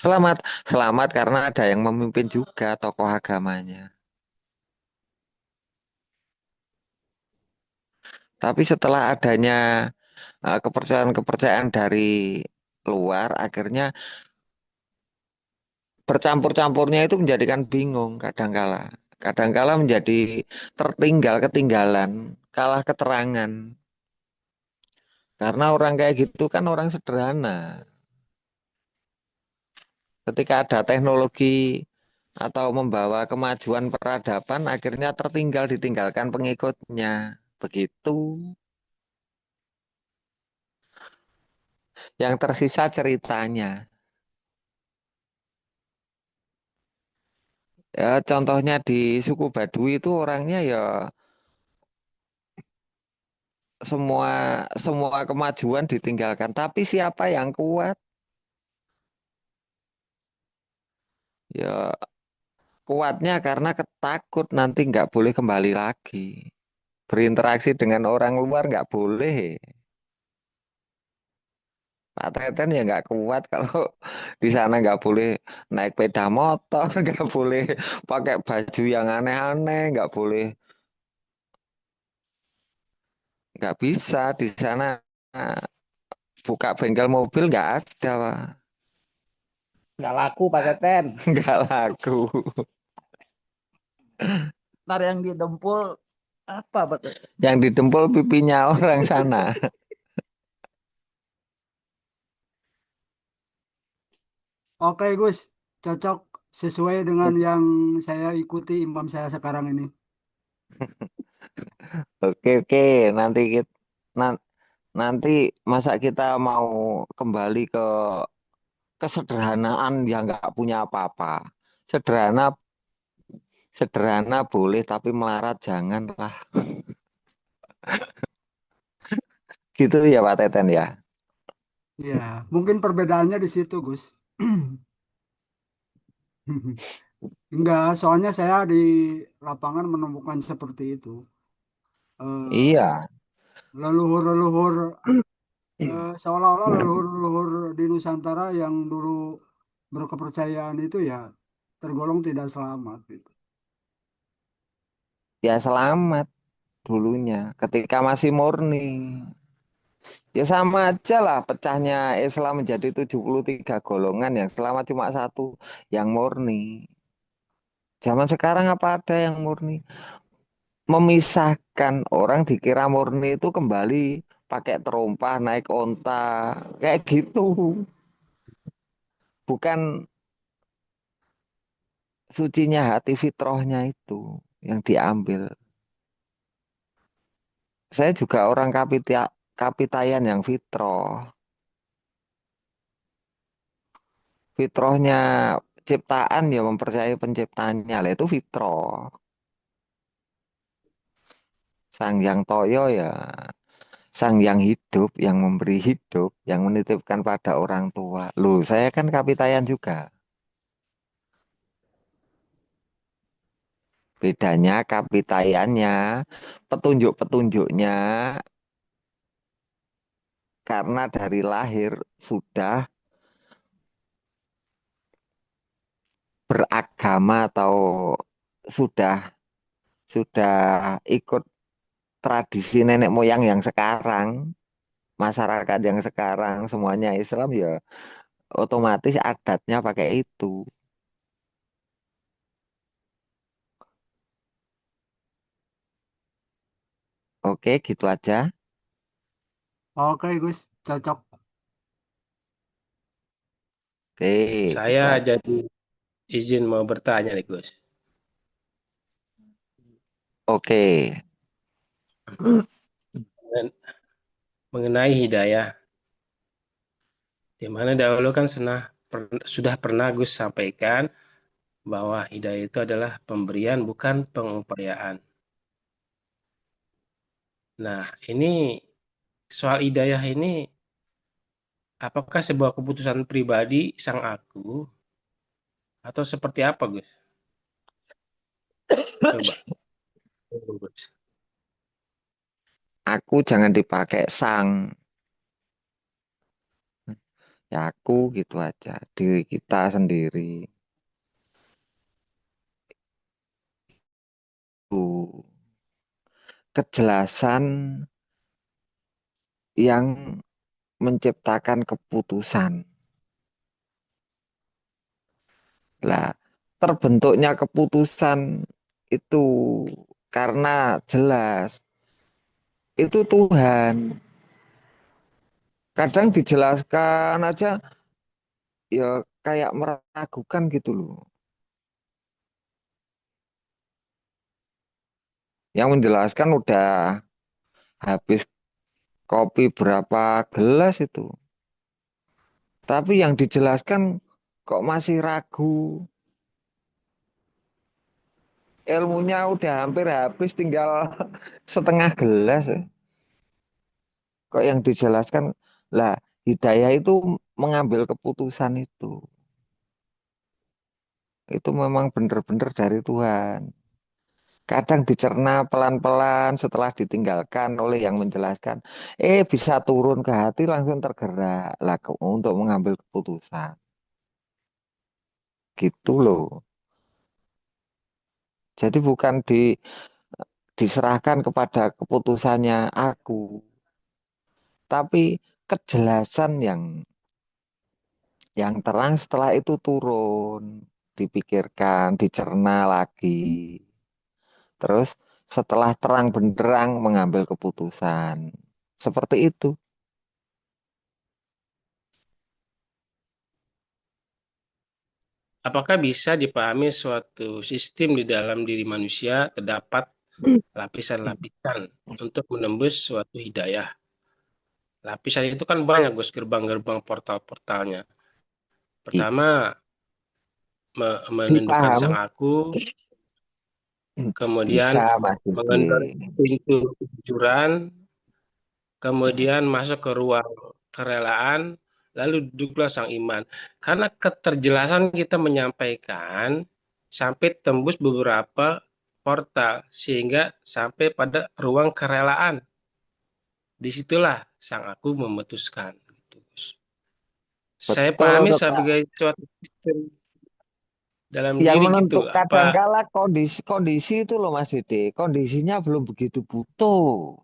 Selamat, selamat karena ada yang memimpin juga tokoh agamanya. Tapi setelah adanya kepercayaan-kepercayaan dari luar, akhirnya bercampur-campurnya itu menjadikan bingung kadangkala. Kadangkala menjadi tertinggal, ketinggalan, kalah keterangan. Karena orang kayak gitu kan orang sederhana. Ketika ada teknologi atau membawa kemajuan peradaban, akhirnya tertinggal, ditinggalkan pengikutnya. Begitu. Yang tersisa ceritanya. Ya, contohnya di suku Baduy itu orangnya ya semua semua kemajuan ditinggalkan. Tapi siapa yang kuat? Ya kuatnya karena ketakut nanti nggak boleh kembali lagi. Berinteraksi dengan orang luar nggak boleh. Pak Teten ya nggak kuat kalau di sana nggak boleh naik sepeda motor, nggak boleh pakai baju yang aneh-aneh, nggak bisa di sana buka bengkel mobil nggak ada, Pak.
Nggak laku Pak Teten.
Nggak laku.
Ntar yang didempul apa Pak Teten?
Yang didempul pipinya orang sana.
Oke, Gus, cocok sesuai dengan yang saya ikuti imam saya sekarang ini.
Oke oke, nanti kita nanti masa kita mau kembali ke kesederhanaan yang nggak punya apa-apa. Sederhana sederhana boleh tapi melarat janganlah. Gitu ya Pak Teten ya.
Ya, mungkin perbedaannya di situ, Gus. Enggak, soalnya saya di lapangan menemukan seperti itu. Eh,
Iya.
leluhur-leluhur seolah-olah leluhur-leluhur di Nusantara yang dulu berkepercayaan itu ya tergolong tidak selamat gitu.
Ya selamat dulunya ketika masih murni. Ya sama aja lah pecahnya Islam menjadi 73 golongan yang selamat cuma satu yang murni. Zaman sekarang apa ada yang murni? Memisahkan orang dikira murni itu kembali pakai terompah naik onta kayak gitu. Bukan sucinya hati fitrahnya itu yang diambil. Saya juga orang kapitayan yang fitrah. Fitrahnya ciptaan ya mempercayai penciptanya lah itu fitrah. Sang yang toyo ya sang yang hidup, yang memberi hidup, yang menitipkan pada orang tua. Loh, saya kan kapitayan juga. Bedanya kapitayannya, petunjuk-petunjuknya karena dari lahir sudah beragama atau sudah sudah ikut tradisi nenek moyang yang sekarang, masyarakat yang sekarang semuanya Islam ya otomatis adatnya pakai itu. Oke, gitu aja.
Oke, Gus, cocok.
Oke,
Saya
gitu aja.
jadi izin mau bertanya nih, Gus.
Oke.
Mengenai hidayah, di mana dahulu kan sudah pernah Gus sampaikan bahwa hidayah itu adalah pemberian bukan pengupayaan. Nah, ini soal hidayah ini apakah sebuah keputusan pribadi sang aku atau seperti apa, Gus? Coba, Gus.
Aku jangan dipakai sang. Ya aku gitu aja. Diri kita sendiri. Tuh. Kejelasan yang menciptakan keputusan. Lah, terbentuknya keputusan itu karena jelas itu Tuhan. Kadang dijelaskan aja ya kayak meragukan gitu loh. Yang menjelaskan udah habis kopi berapa gelas itu. Tapi yang dijelaskan kok masih ragu. Ilmunya udah hampir habis tinggal setengah gelas. Kok yang dijelaskan lah hidayah itu mengambil keputusan itu. Itu memang benar-benar dari Tuhan. Kadang dicerna pelan-pelan setelah ditinggalkan oleh yang menjelaskan. Bisa turun ke hati langsung tergerak lah untuk mengambil keputusan. Gitu loh. Jadi bukan diserahkan kepada keputusannya aku, tapi kejelasan yang terang setelah itu turun, dipikirkan, dicerna lagi. Terus setelah terang benderang mengambil keputusan. Seperti itu.
Apakah bisa dipahami suatu sistem di dalam diri manusia terdapat lapisan-lapisan untuk menembus suatu hidayah? Lapisan itu kan banyak, Gus, gerbang-gerbang portal-portalnya. Pertama, menundukkan sang
Dipahami.
aku, kemudian
Bisa Mas
mengendor
Diki.
pintu kejujuran, kemudian masuk ke ruang kerelaan, lalu duduklah sang iman. Karena keterjelasan kita menyampaikan sampai tembus beberapa portal, sehingga sampai pada ruang kerelaan. Disitulah sang aku memutuskan. Gitu. Saya
Betul
pahami
tuh, Kak.
sebagai suatu sistem dalam
Yang
diri gitu.
menentukan
Apa
kadangkala kondisi itu loh Mas Dede, kondisinya belum begitu butuh.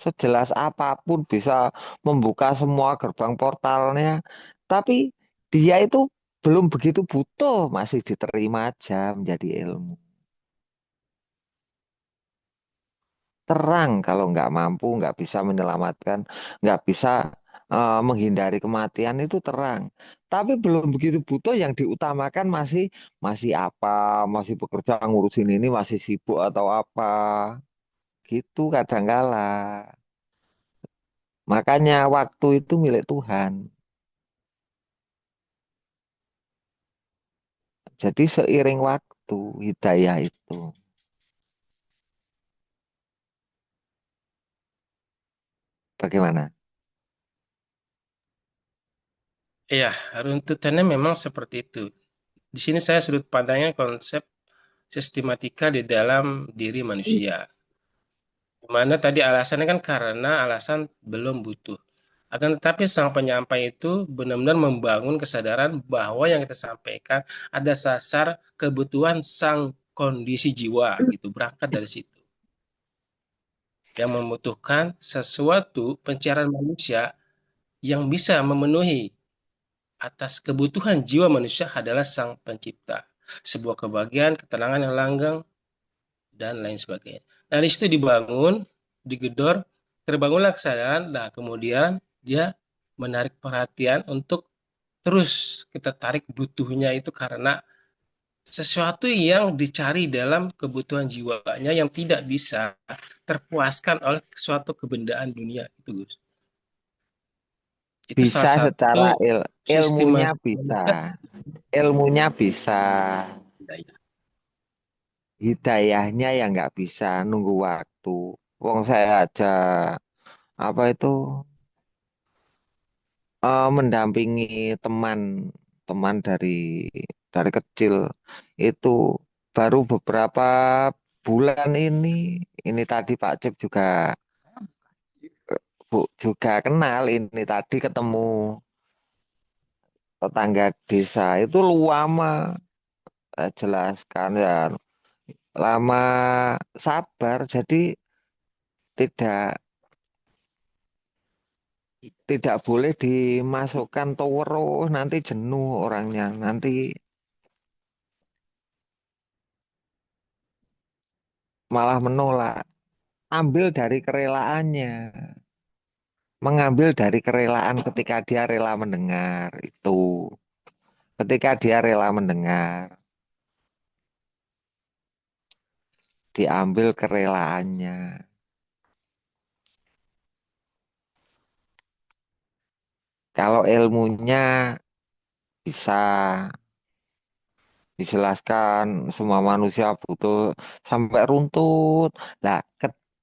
Sejelas apapun bisa membuka semua gerbang portalnya, tapi dia itu belum begitu butuh, masih diterima aja menjadi ilmu. Terang kalau nggak mampu, nggak bisa menyelamatkan, nggak bisa menghindari kematian itu terang. Tapi belum begitu butuh, yang diutamakan masih masih apa, masih bekerja ngurusin ini, masih sibuk atau apa, gitu kadangkala. Makanya waktu itu milik Tuhan. Jadi seiring waktu hidayah itu. Bagaimana?
ya, runtutannya memang seperti itu. Di sini saya sudut pandangnya konsep sistematika di dalam diri manusia. Di mana tadi alasannya kan karena alasan belum butuh. Akan tetapi sang penyampai itu benar-benar membangun kesadaran bahwa yang kita sampaikan ada sasar kebutuhan sang kondisi jiwa gitu, berangkat dari situ. Yang membutuhkan sesuatu pencarian manusia yang bisa memenuhi atas kebutuhan jiwa manusia adalah sang pencipta. Sebuah kebahagiaan, ketenangan yang langgeng, dan lain sebagainya. Nah, di situ dibangun, digedor, terbangunlah kesadaran, nah kemudian dia menarik perhatian untuk terus kita tarik butuhnya itu karena sesuatu yang dicari dalam kebutuhan jiwanya yang tidak bisa terpuaskan oleh suatu kebendaan dunia itu, Gus. Itu salah
Bisa secara
satu
ilmunya
sistematika
bisa. Ilmunya bisa. Hidayahnya yang nggak bisa nunggu waktu. Wong saya aja apa itu mendampingi teman teman dari kecil itu baru beberapa bulan ini tadi Pak Cip juga juga kenal, ini tadi ketemu tetangga desa itu lama, jelaskan ya, lama sabar, jadi tidak tidak boleh dimasukkan terus, nanti jenuh orangnya, nanti malah menolak. Ambil dari kerelaannya, mengambil dari kerelaan ketika dia rela mendengar itu, ketika dia rela mendengar, diambil kerelaannya. Kalau ilmunya bisa dijelaskan, semua manusia butuh sampai runtut. Nah,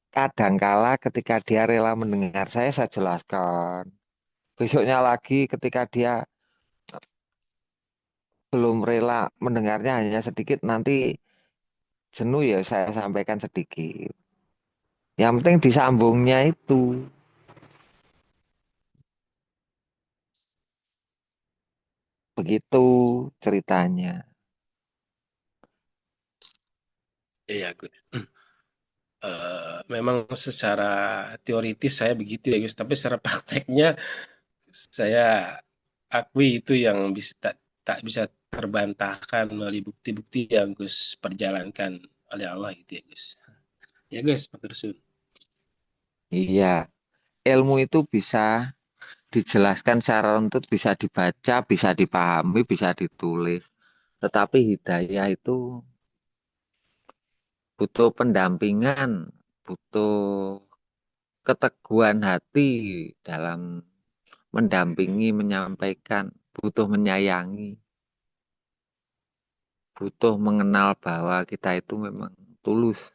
kadangkala ketika dia rela mendengar saya jelaskan. Besoknya lagi ketika dia belum rela mendengarnya hanya sedikit, nanti jenuh ya saya sampaikan sedikit. Yang penting disambungnya itu. Begitu ceritanya.
Iya, Gus. Memang secara teoritis saya begitu ya, Gus. Tapi secara prakteknya saya akui itu yang bisa tak bisa terbantahkan melalui bukti-bukti yang Gus perjalankan oleh Allah gitu ya, Gus. Ya, Gus, matur.
Iya, ilmu itu bisa dijelaskan secara runtut, bisa dibaca, bisa dipahami, bisa ditulis. Tetapi hidayah itu butuh pendampingan, butuh keteguhan hati dalam mendampingi, menyampaikan, butuh menyayangi, butuh mengenal bahwa kita itu memang tulus.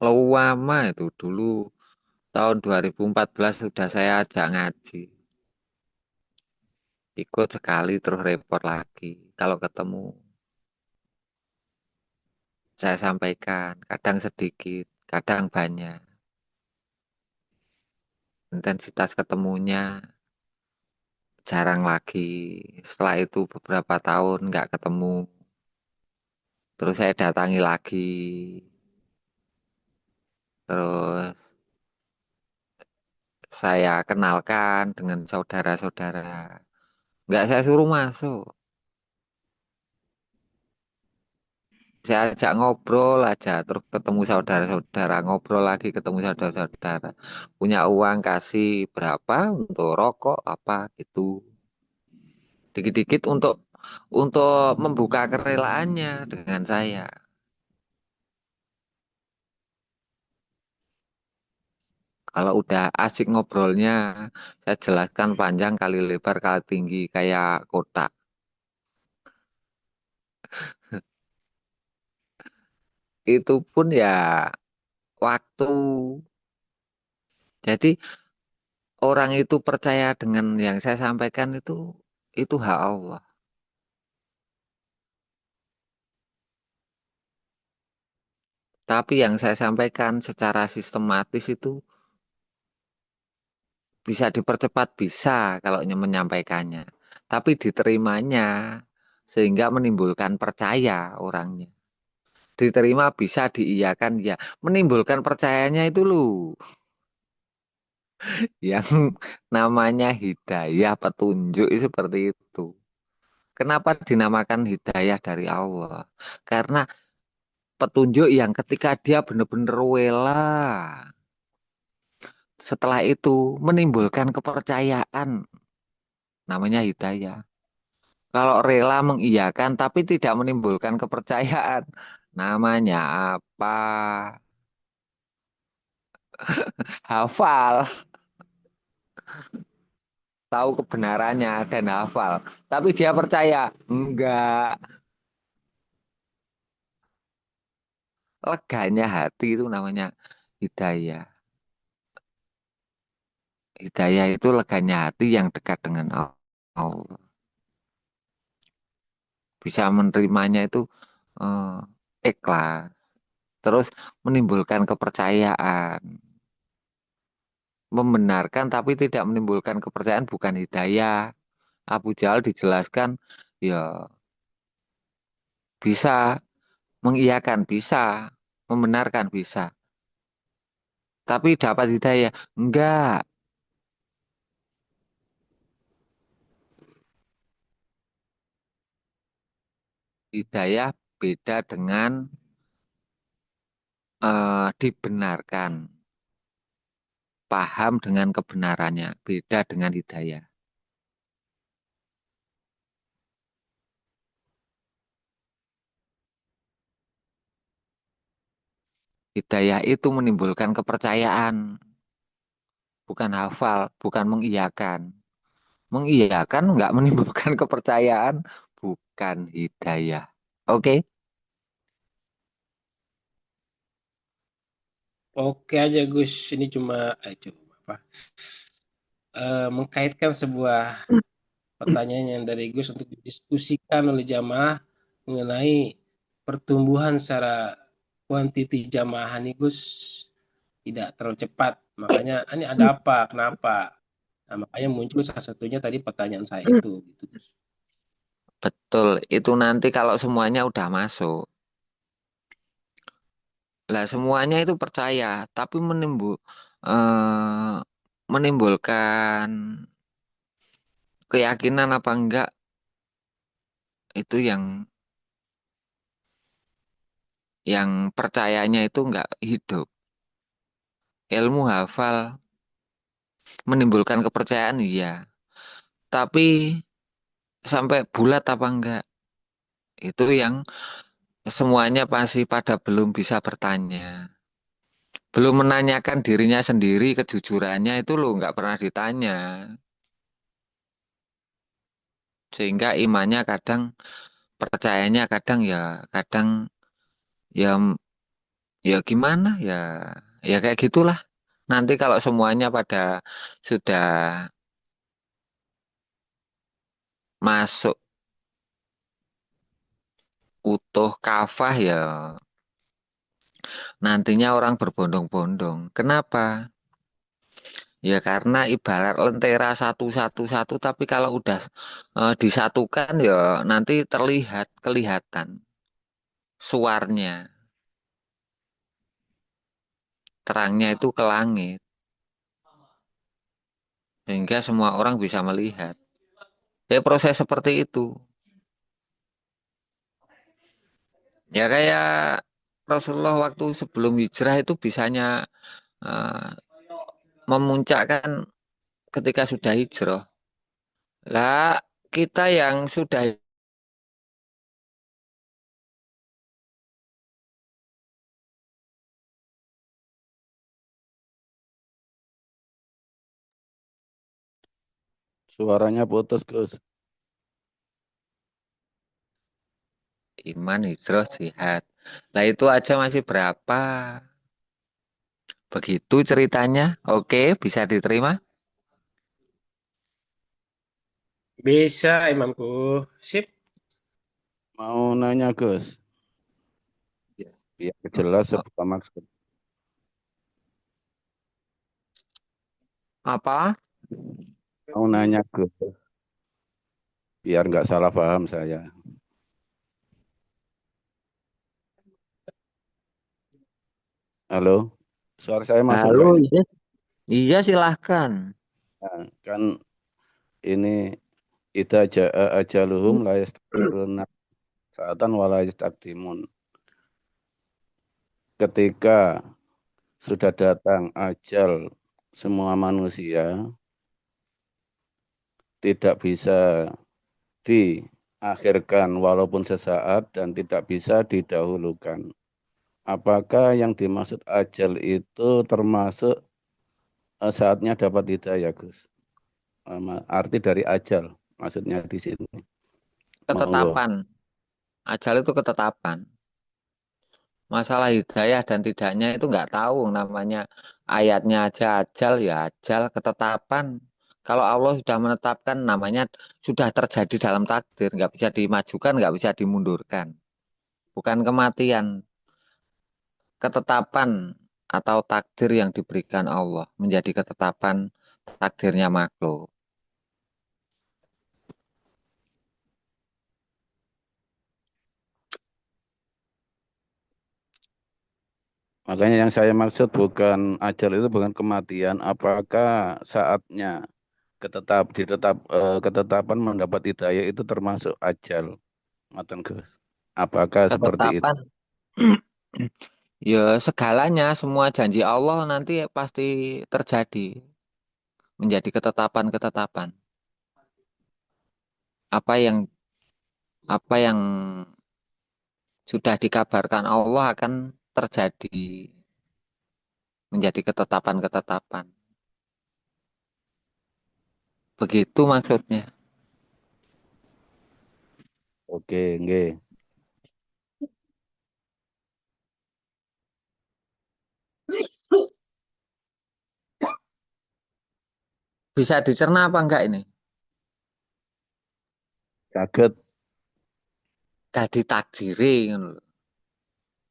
Lama itu dulu tahun 2014 sudah saya ajak ngaji. Ikut sekali terus repot lagi. Kalau ketemu saya sampaikan, kadang sedikit, kadang banyak. Intensitas ketemunya jarang lagi. Setelah itu beberapa tahun nggak ketemu. Terus saya datangi lagi. Terus saya kenalkan dengan saudara-saudara. Nggak saya suruh masuk. Saya ajak ngobrol aja. Terus ketemu saudara-saudara. Ngobrol lagi ketemu saudara-saudara. Punya uang kasih berapa untuk rokok apa gitu. Dikit-dikit untuk membuka kerelaannya dengan saya. Kalau udah asik ngobrolnya, saya jelaskan panjang kali lebar kali tinggi kayak kotak. Itu pun ya waktu. Jadi orang itu percaya dengan yang saya sampaikan itu hak Allah. Tapi yang saya sampaikan secara sistematis itu bisa dipercepat bisa kalau menyampaikannya. Tapi diterimanya sehingga menimbulkan percaya orangnya. Diterima bisa diiyakan ya. Menimbulkan percayanya itu loh. Yang namanya hidayah petunjuk itu seperti itu. Kenapa dinamakan hidayah dari Allah? Karena petunjuk yang ketika dia benar-benar rela. Setelah itu menimbulkan kepercayaan. Namanya hidayah. Kalau rela mengiyakan tapi tidak menimbulkan kepercayaan. Namanya apa? Hafal. Tahu kebenarannya dan hafal. Tapi dia percaya. Enggak. Leganya hati itu namanya hidayah. Hidayah itu leganya hati yang dekat dengan Allah. Bisa menerimanya itu ikhlas. Terus menimbulkan kepercayaan. Membenarkan tapi tidak menimbulkan kepercayaan bukan hidayah. Abu Jahal dijelaskan ya bisa mengiyakan bisa, membenarkan bisa. Tapi dapat hidayah enggak. Hidayah beda dengan dibenarkan. Paham dengan kebenarannya, beda dengan hidayah. Hidayah itu menimbulkan kepercayaan, bukan hafal, bukan mengiyakan. Mengiyakan enggak menimbulkan kepercayaan, bukan hidayah. Oke?
Oke aja Gus, ini cuma apa? Mengkaitkan sebuah pertanyaan yang dari Gus untuk didiskusikan oleh jamaah mengenai pertumbuhan secara kuantiti jamaah nih Gus tidak terlalu cepat. Makanya ini ada apa? Kenapa? Nah, makanya muncul salah satunya tadi pertanyaan saya itu. Gitu.
Betul, itu nanti kalau semuanya udah masuk. Lah semuanya itu percaya, tapi menimbulkan keyakinan apa enggak itu yang percayanya itu enggak hidup. Ilmu hafal menimbulkan kepercayaan iya, tapi sampai bulat apa enggak itu yang semuanya pasti pada belum bisa bertanya. Belum menanyakan dirinya sendiri kejujurannya itu loh nggak pernah ditanya. Sehingga imannya kadang percayanya kadang ya ya gimana ya kayak gitulah.
Nanti kalau semuanya pada sudah masuk utuh kafah ya nantinya orang berbondong-bondong. Kenapa? Ya karena ibarat lentera satu-satu-satu, tapi kalau udah disatukan ya nanti kelihatan suarnya, terangnya itu ke langit, sehingga semua orang bisa melihat. Ya proses seperti itu. Ya kayak Rasulullah waktu sebelum hijrah itu bisanya eh, memuncakkan ketika sudah hijrah. Lah kita yang sudah
Suaranya putus, Gus.
iman, hijrah, jihad. Lah itu aja masih berapa? Begitu ceritanya. Oke, bisa diterima?
Bisa, Imamku. Sip.
Mau nanya, Gus. Biar jelas apa maksud.
Apa?
Mau nanya, Gus. Biar nggak salah paham saya. Halo, suara saya masuk
Halo,
nggak ini?
iya. Iya, silahkan.
Nah, kan ini idza jaa ajaluhum la yastakhiruna sa'atan wa la yastaqdimun. Ketika sudah datang ajal semua manusia, tidak bisa diakhirkan walaupun sesaat dan tidak bisa didahulukan. Apakah yang dimaksud ajal itu termasuk saatnya dapat hidayah, Gus? Arti dari ajal maksudnya di sini. Monggo.
Ketetapan. Ajal itu ketetapan. Masalah hidayah dan tidaknya itu nggak tahu namanya ayatnya aja ajal ya ajal ketetapan. Kalau Allah sudah menetapkan namanya sudah terjadi dalam takdir, nggak bisa dimajukan, nggak bisa dimundurkan. Bukan kematian, ketetapan atau takdir yang diberikan Allah menjadi ketetapan takdirnya makhluk.
Makanya yang saya maksud bukan ajal itu bukan kematian. Apakah saatnya ketetapan mendapat hidayah itu termasuk ajal? Ngoten, Gus. Apakah seperti itu?
Ketetapan, ya segalanya, semua janji Allah nanti pasti terjadi menjadi ketetapan-ketetapan. Apa yang apa yang sudah dikabarkan Allah akan terjadi menjadi ketetapan-ketetapan. Begitu maksudnya.
Oke, nggih.
Bisa dicerna apa enggak ini?
Kaget.
Dadi takdiri ngono lho.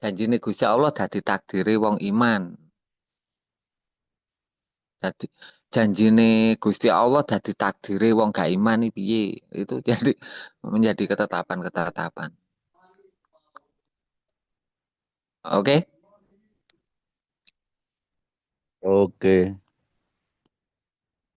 Janjine Gusti Allah dadi takdiri wong iman. Dadi janjine Gusti Allah dadi takdire wong gak iman iki piye? Itu jadi menjadi ketetapan-ketetapan. Oke?
Oke.